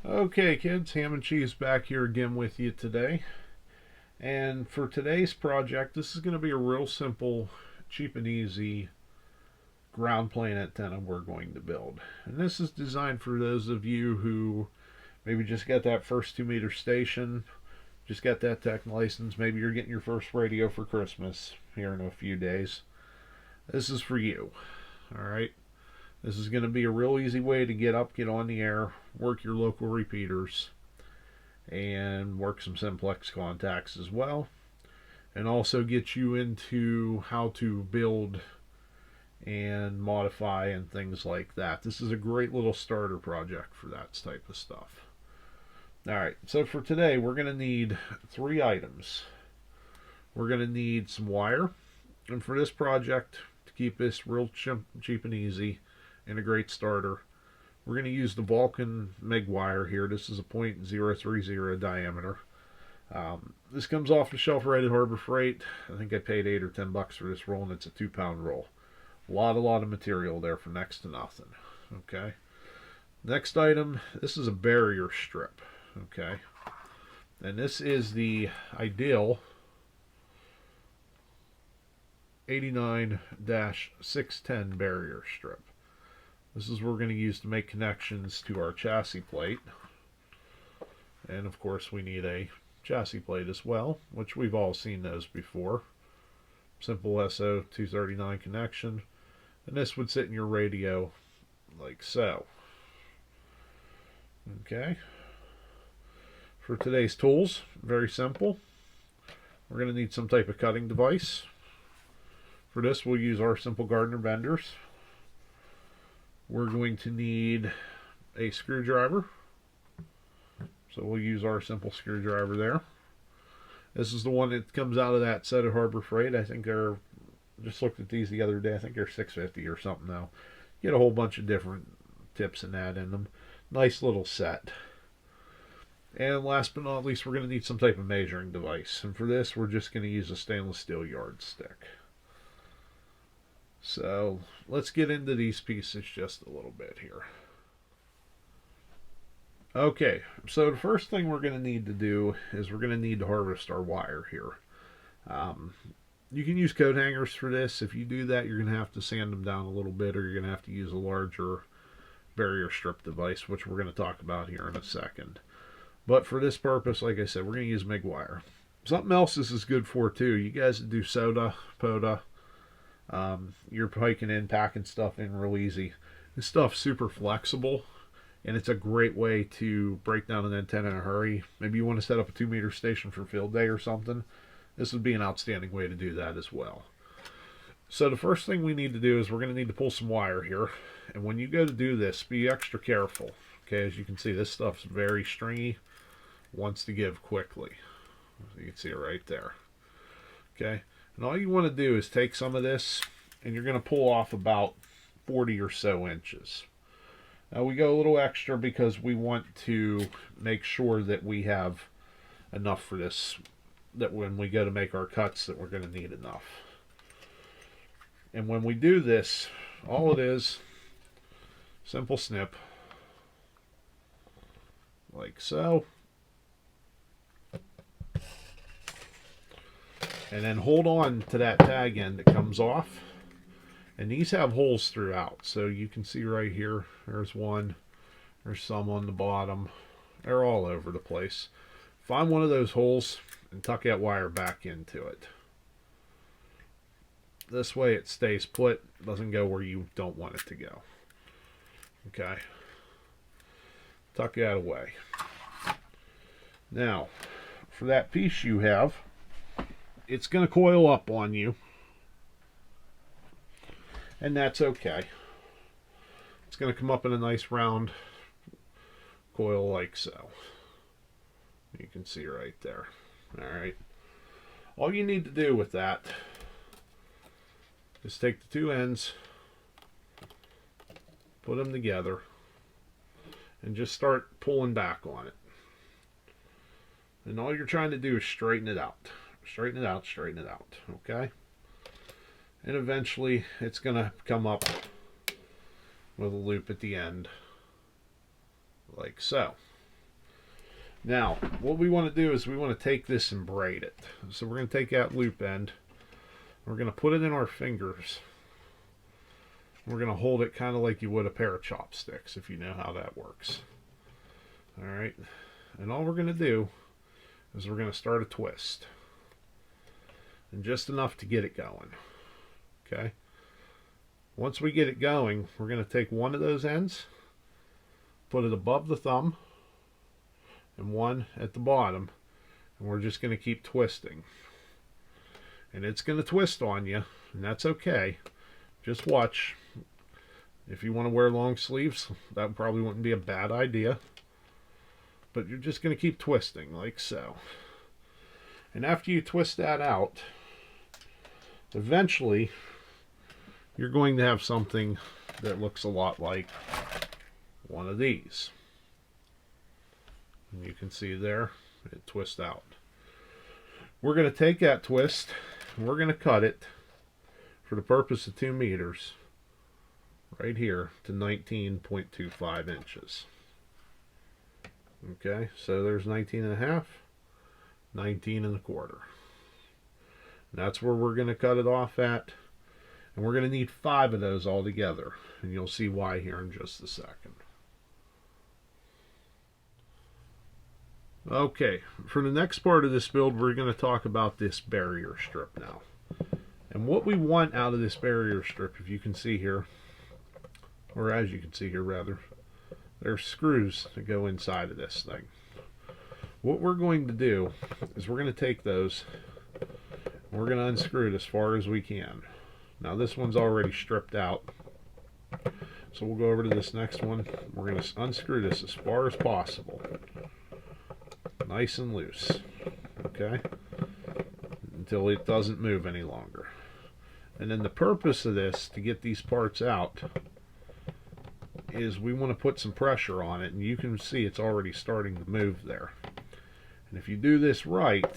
Okay, kids, Ham and Cheese back here again with you today. And for today's project, this is going to be a real simple, cheap and easy ground plane antenna we're going to build. And this is designed for those of you who maybe just got that first 2 meter station, just got that tech license, maybe you're getting your first radio for Christmas here in a few days. This is for you, all right? This is going to be a real easy way to get up, get on the air, work your local repeaters, and work some simplex contacts as well, and also get you into how to build and modify and things like that. This is a great little starter project for that type of stuff. Alright, so for today we're going to need 3 items. We're going to need some wire, and for this project, to keep this real cheap and easy and a great starter, we're going to use the Vulcan MIG wire here. This is a .030 diameter. This comes off the shelf right at Harbor Freight. I think I paid $8 or $10 for this roll, and it's a 2-pound roll. A lot of material there for next to nothing. Okay. Next item, this is a barrier strip. Okay. And this is the Ideal 89-610 barrier strip. This is what we're going to use to make connections to our chassis plate. And of course we need a chassis plate as well, which we've all seen those before. Simple SO239 connection. And this would sit in your radio like so. Okay. For today's tools, very simple. We're going to need some type of cutting device. For this we'll use our simple Gardner benders. We're going to need a screwdriver. So we'll use our simple screwdriver there. This is the one that comes out of that set of Harbor Freight. I think they're, just looked at these the other day, I think they're $6.50 or something now. Get a whole bunch of different tips and that in them. Nice little set. And last but not least, we're going to need some type of measuring device. And for this, we're just going to use a stainless steel yardstick. So let's get into these pieces just a little bit here. Okay, so the first thing we're going to need to do is we're going to need to harvest our wire here. You can use coat hangers for this. If you do that, you're going to have to sand them down a little bit, or you're going to have to use a larger barrier strip device, which we're going to talk about here in a second. But for this purpose, like I said, we're going to use MIG wire. Something else this is good for too. You guys that do SOTA, POTA, you're hiking in, packing stuff in real easy. This stuff's super flexible, and it's a great way to break down an antenna in a hurry. Maybe you want to set up a 2-meter station for field day or something. This would be an outstanding way to do that as well. So the first thing we need to do is we're going to need to pull some wire here. And when you go to do this, be extra careful. Okay, as you can see, this stuff's very stringy. Wants to give quickly. You can see it right there. Okay. And all you want to do is take some of this, and you're going to pull off about 40 or so inches. Now we go a little extra because we want to make sure that we have enough for this, that when we go to make our cuts that we're going to need enough. And when we do this, all it is, simple snip, like so. And then hold on to that tag end that comes off. And these have holes throughout. So you can see right here, there's one. There's some on the bottom. They're all over the place. Find one of those holes and tuck that wire back into it. This way it stays put. Doesn't go where you don't want it to go. Okay. Tuck that away. Now, for that piece you have, it's going to coil up on you, and that's okay. It's going to come up in a nice round coil like so. You can see right there. Alright. All you need to do with that is take the 2 ends, put them together, and just start pulling back on it. And all you're trying to do is straighten it out. Straighten it out, straighten it out, okay? And eventually it's going to come up with a loop at the end, like so. Now, what we want to do is we want to take this and braid it. So we're going to take that loop end. We're going to put it in our fingers. We're going to hold it kind of like you would a pair of chopsticks, if you know how that works. All right. And all we're going to do is we're going to start a twist. And just enough to get it going. Okay. Once we get it going, we're going to take one of those ends, put it above the thumb, and one at the bottom, and we're just going to keep twisting. And it's going to twist on you, and that's okay. Just watch. If you want to wear long sleeves, that probably wouldn't be a bad idea. But you're just going to keep twisting like so. And after you twist that out, eventually you're going to have something that looks a lot like one of these. And you can see there, it twists out. We're going to take that twist, and we're going to cut it for the purpose of 2 meters right here to 19.25 inches. Okay, so there's 19 and a half, 19 and a quarter. And that's where we're going to cut it off at. And we're going to need 5 of those all together. And you'll see why here in just a second. Okay, for the next part of this build, we're going to talk about this barrier strip now. And what we want out of this barrier strip, if you can see here, or as you can see here rather, there's screws that go inside of this thing. What we're going to do is we're going to take those, and we're going to unscrew it as far as we can. Now this one's already stripped out, so we'll go over to this next one. We're going to unscrew this as far as possible. Nice and loose, okay, until it doesn't move any longer. And then the purpose of this, to get these parts out, is we want to put some pressure on it, and you can see it's already starting to move there. And if you do this right,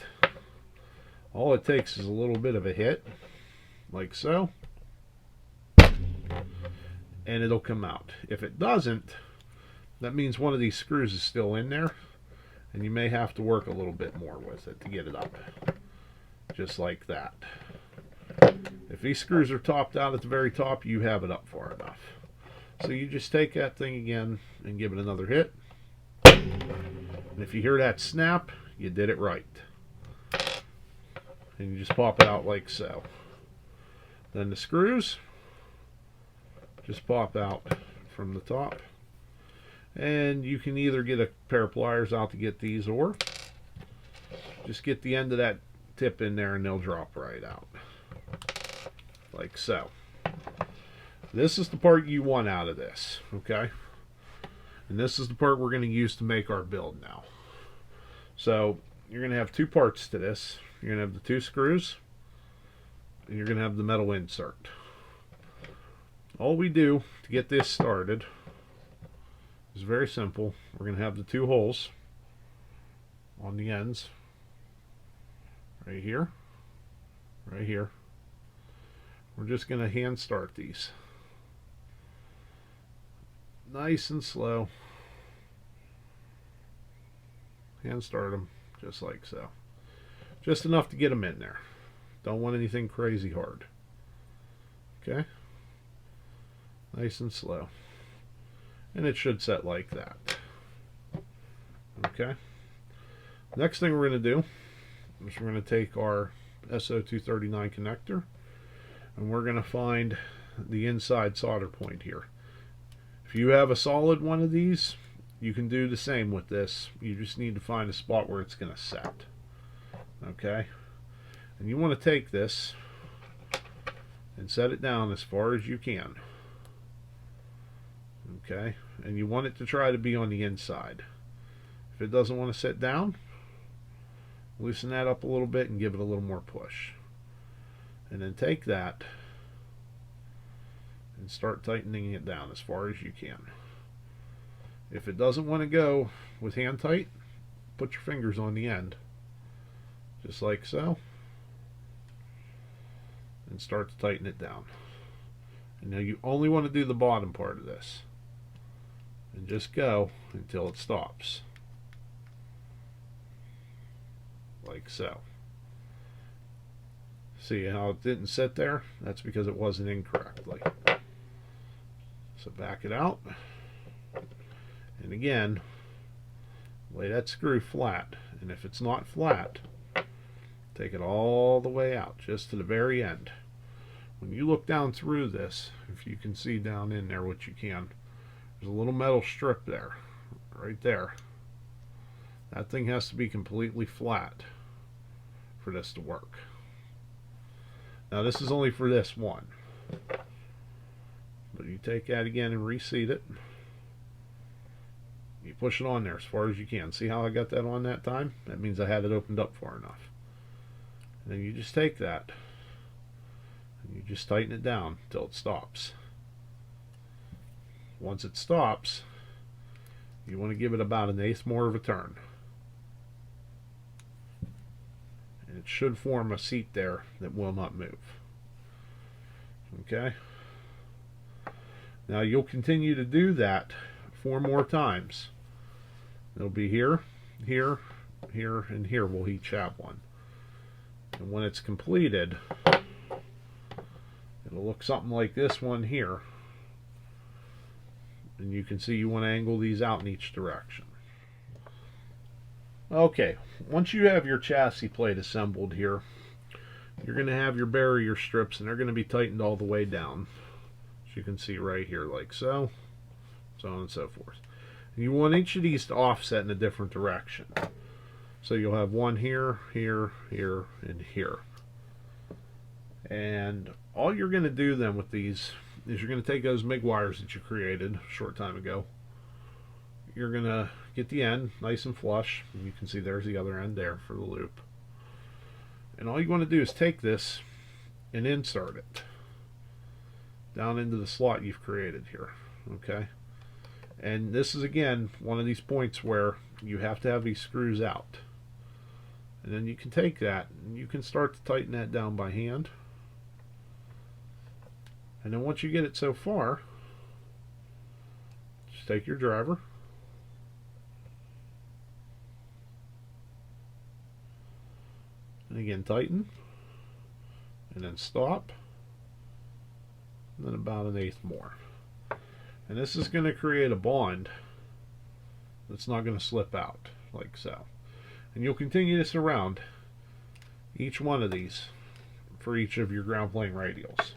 all it takes is a little bit of a hit, like so, and it'll come out. If it doesn't, that means one of these screws is still in there, and you may have to work a little bit more with it to get it up, just like that. If these screws are topped out at the very top, you have it up far enough. So you just take that thing again and give it another hit, and if you hear that snap, you did it right. And you just pop it out like so. Then the screws just pop out from the top. And you can either get a pair of pliers out to get these, or just get the end of that tip in there and they'll drop right out. Like so. This is the part you want out of this, okay? And this is the part we're going to use to make our build now. So you're going to have 2 parts to this. You're going to have the 2 screws, and you're going to have the metal insert. All we do to get this started is very simple. We're going to have the 2 holes on the ends, right here, right here. We're just going to hand start these. Nice and slow. Hand start them, just like so. Just enough to get them in there. Don't want anything crazy hard. Okay? Nice and slow. And it should set like that. Okay? Next thing we're going to do is we're going to take our SO239 connector, and we're going to find the inside solder point here. If you have a solid one of these, you can do the same with this. You just need to find a spot where it's going to set. Okay? And you want to take this and set it down as far as you can. Okay? And you want it to try to be on the inside. If it doesn't want to sit down, loosen that up a little bit and give it a little more push. And then take that and start tightening it down as far as you can. If it doesn't want to go with hand tight, put your fingers on the end, just like so, and start to tighten it down. And now you only want to do the bottom part of this, and just go until it stops. like so. See how it didn't sit there? That's because it wasn't in correctly. So back it out. And again, lay that screw flat. And if it's not flat, take it all the way out, just to the very end. When you look down through this, if you can see down in there what you can, there's a little metal strip there, right there. That thing has to be completely flat for this to work. Now this is only for this one. But you take that again and reseat it. You push it on there as far as you can. See how I got that on that time? That means I had it opened up far enough. And then you just take that and you just tighten it down until it stops. Once it stops, you want to give it about 1/8 more of a turn. And it should form a seat there that will not move. Okay? Now you'll continue to do that 4 more times. It'll be here, here, here, and here will each have one. And when it's completed, it'll look something like this one here. And you can see you want to angle these out in each direction. Okay, once you have your chassis plate assembled here, you're going to have your barrier strips, and they're going to be tightened all the way down. As you can see right here, like so, so on and so forth. And you want each of these to offset in a different direction. So you'll have one here, here, here, and here. And all you're going to do then with these is you're going to take those MIG wires that you created a short time ago. You're going to get the end nice and flush. And you can see there's the other end there for the loop. And all you want to do is take this and insert it down into the slot you've created here. Okay? And this is again one of these points where you have to have these screws out. And then you can take that and you can start to tighten that down by hand. And then once you get it so far, just take your driver and again tighten, and then stop, and then about 1/8 more. And this is going to create a bond that's not going to slip out, like so. And you'll continue this around each one of these for each of your ground plane radials,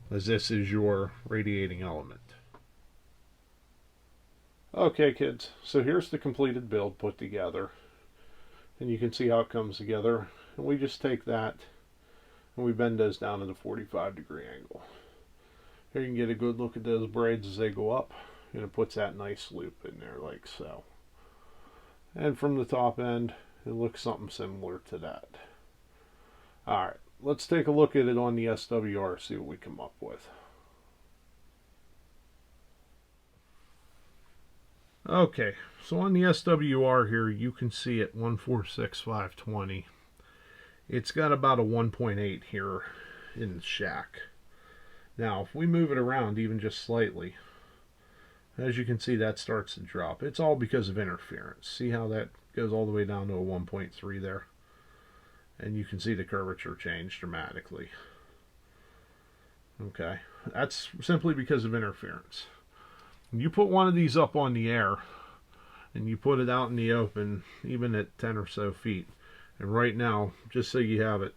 as this is your radiating element. Okay kids, so here's the completed build put together. And you can see how it comes together. And we just take that and we bend those down at a 45-degree angle. Here you can get a good look at those braids as they go up, and it puts that nice loop in there like so. And from the top end, it looks something similar to that. Alright, let's take a look at it on the SWR, see what we come up with. Okay, so on the SWR here, you can see at 146,520, it's got about a 1.8 here in the shack. Now, if we move it around even just slightly, as you can see, that starts to drop. It's all because of interference. See how that goes all the way down to a 1.3 there? And you can see the curvature change dramatically. Okay, that's simply because of interference. When you put one of these up on the air, and you put it out in the open, even at 10 or so feet, and right now, just so you have it,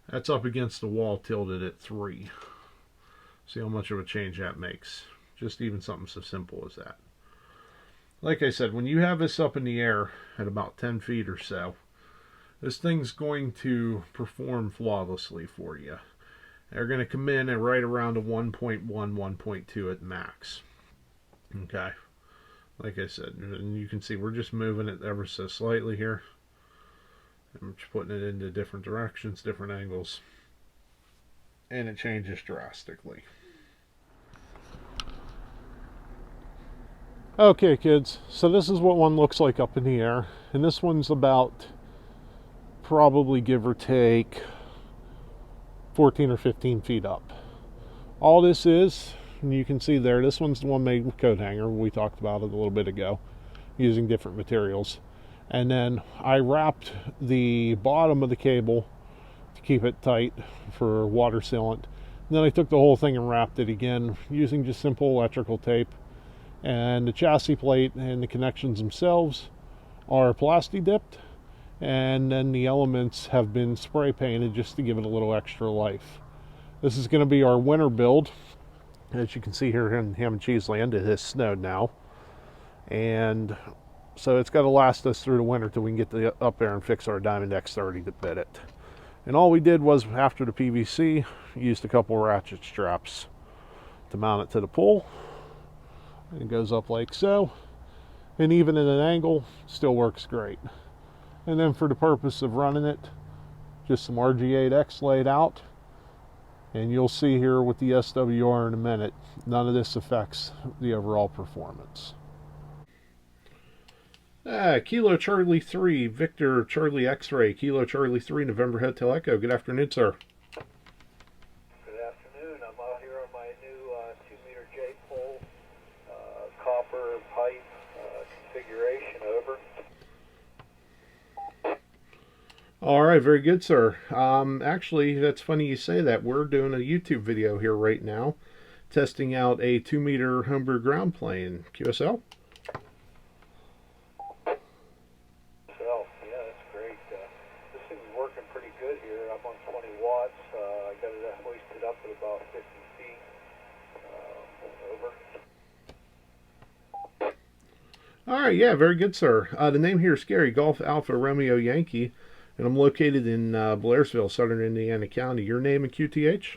that's up against the wall tilted at 3. See how much of a change that makes. Just even something so simple as that. Like I said, when you have this up in the air at about 10 feet or so, this thing's going to perform flawlessly for you. They're going to come in at right around a 1.1, 1.2 at max. Okay. Like I said, and you can see we're just moving it ever so slightly here. And we're just putting it into different directions, different angles. And it changes drastically. Okay kids, so this is what one looks like up in the air, and this one's about probably give or take 14 or 15 feet up. All this is, and you can see there, this one's the one made with coat hanger. We talked about it a little bit ago, using different materials. And then I wrapped the bottom of the cable to keep it tight for water sealant. And then I took the whole thing and wrapped it again using just simple electrical tape. And the chassis plate and the connections themselves are plasti dipped, and then the elements have been spray painted just to give it a little extra life. This is going to be our winter build. As you can see here in Ham and Cheese Land, it has snowed now, and so it's got to last us through the winter till we can get up there and fix our Diamond X30 to fit it. And all we did was, after the PVC, used a couple ratchet straps to mount it to the pole. It goes up like so, and even at an angle still works great. And then for the purpose of running it, just some RG8X laid out, and you'll see here with the SWR in a minute, none of this affects the overall performance. Kilo Charlie 3, Victor Charlie X-Ray, Kilo Charlie 3, November Hotel Echo. Good afternoon, sir. Good afternoon. I'm out here on my new 2-meter J pole, copper pipe configuration. Over. All right, very good, sir. Actually, that's funny you say that. We're doing a YouTube video here right now, testing out a 2-meter homebrew ground plane. QSL? Yeah, that's great. This thing's working pretty good here. I'm on 20 watts. I got it hoisted up at about 50 feet. Over. All right, yeah, very good, sir. The name here is Gary, Golf Alpha Romeo Yankee, and I'm located in Blairsville, Southern Indiana County. Your name and QTH?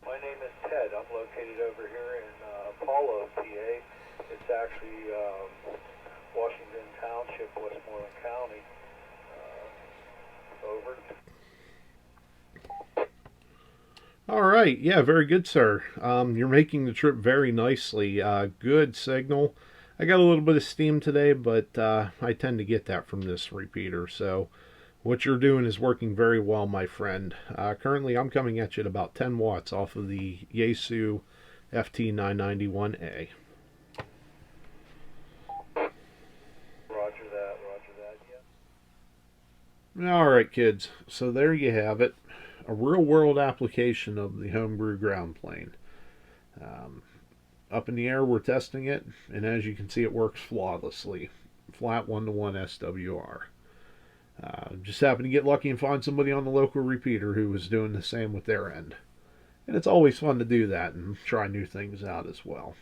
My name is Ted. I'm located over here in Apollo, PA. It's actually Washington Township, Westmoreland County. Over. All right, yeah, very good, sir. You're making the trip very nicely. Good signal. I got a little bit of steam today, but I tend to get that from this repeater. So what you're doing is working very well, my friend. Currently, I'm coming at you at about 10 watts off of the Yaesu FT991A. Roger that, yeah. All right, kids. So there you have it. A real-world application of the homebrew ground plane. Up in the air, we're testing it, and as you can see, it works flawlessly. Flat 1-to-1 SWR. Just happened to get lucky and find somebody on the local repeater who was doing the same with their end. And it's always fun to do that and try new things out as well.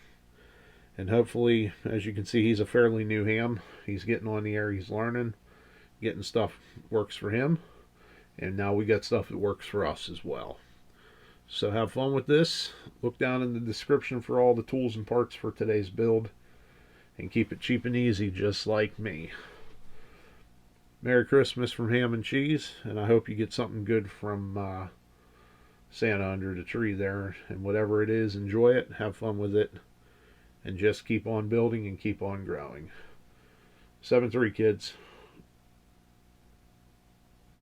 And hopefully, as you can see, he's a fairly new ham. He's getting on the air, he's learning, getting stuff works for him. And now we got stuff that works for us as well. So have fun with this. Look down in the description for all the tools and parts for today's build. And keep it cheap and easy, just like me. Merry Christmas from Ham and Cheese. And I hope you get something good from Santa under the tree there. And whatever it is, enjoy it. Have fun with it. And just keep on building and keep on growing. 7-3, kids.